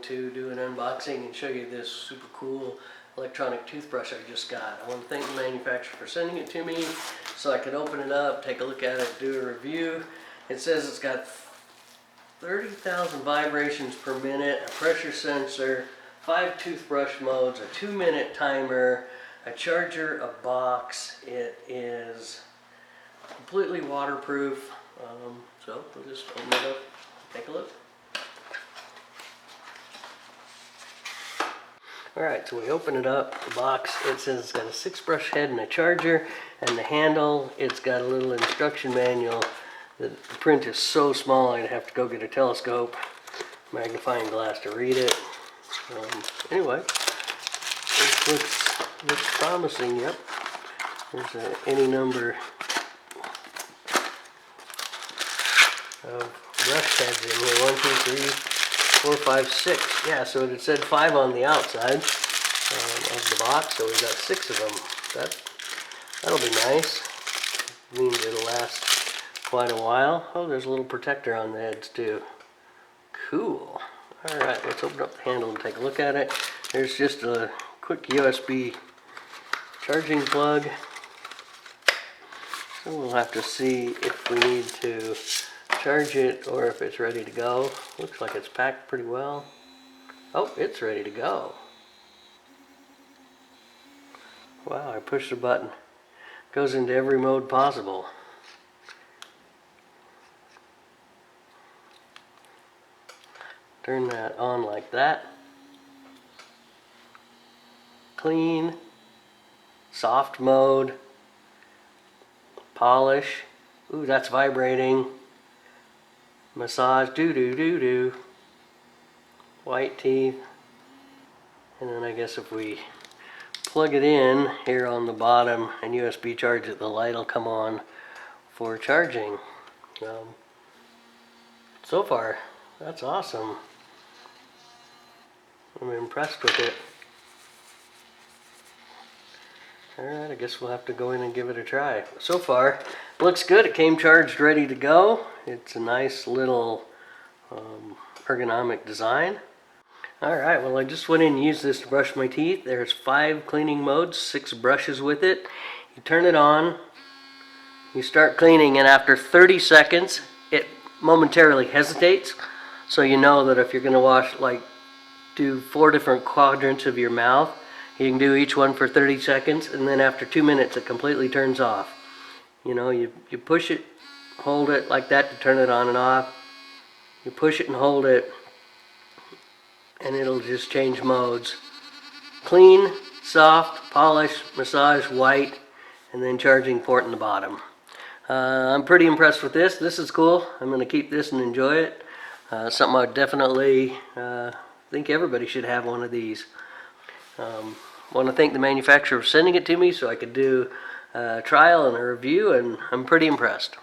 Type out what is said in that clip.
to do an unboxing and show you this super cool electronic toothbrush I just got. I want to thank the manufacturer for sending it to me so I could open it up, take a look at it, do a review. It says it's got 30,000 vibrations per minute, a pressure sensor, 5 toothbrush modes, a 2-minute timer, a charger, a box. It is completely waterproof. So we'll just open it up, take a look. Alright, so we open it up, the box, it says it's got a 6-brush head and a charger, and the handle, it's got a little instruction manual. The print is so small I'd have to go get a telescope, magnifying glass to read it. Anyway, this looks promising, yep. There's any number of brush heads in here, 1, 2, 3, 4, 5, 6. Yeah, so it said 5 on the outside of the box, so we got 6 of them. That'll be nice. Means it'll last quite a while. Oh, there's a little protector on the heads too. Cool. Alright, let's open up the handle and take a look at it. There's just a quick USB charging plug. So we'll have to see if we need to charge it or if it's ready to go. Looks like it's packed pretty well. Oh, it's ready to go. Wow, I pushed the button. Goes into every mode possible. Turn that on like that. Clean, soft mode, polish. Ooh, that's vibrating. Massage, do. White teeth. And then I guess if we plug it in here on the bottom and USB charge it, the light will come on for charging. So far, that's awesome. I'm impressed with it. Alright, I guess we'll have to go in and give it a try. So far, looks good. It came charged, ready to go. It's a nice little ergonomic design. Alright, well I just went in and used this to brush my teeth. There's 5 cleaning modes, 6 brushes with it. You turn it on, you start cleaning, and after 30 seconds, it momentarily hesitates. So you know that if you're going to wash, like, do 4 different quadrants of your mouth, you can do each one for 30 seconds, and then after 2 minutes it completely turns off. You know, you push it, hold it like that to turn it on and off. You push it and hold it, and it'll just change modes. Clean, soft, polish, massage, white, and then charging port in the bottom. I'm pretty impressed with this. This is cool. I'm going to keep this and enjoy it. Something I definitely think everybody should have one of these. Want to thank the manufacturer for sending it to me so I could do a trial and a review, and I'm pretty impressed.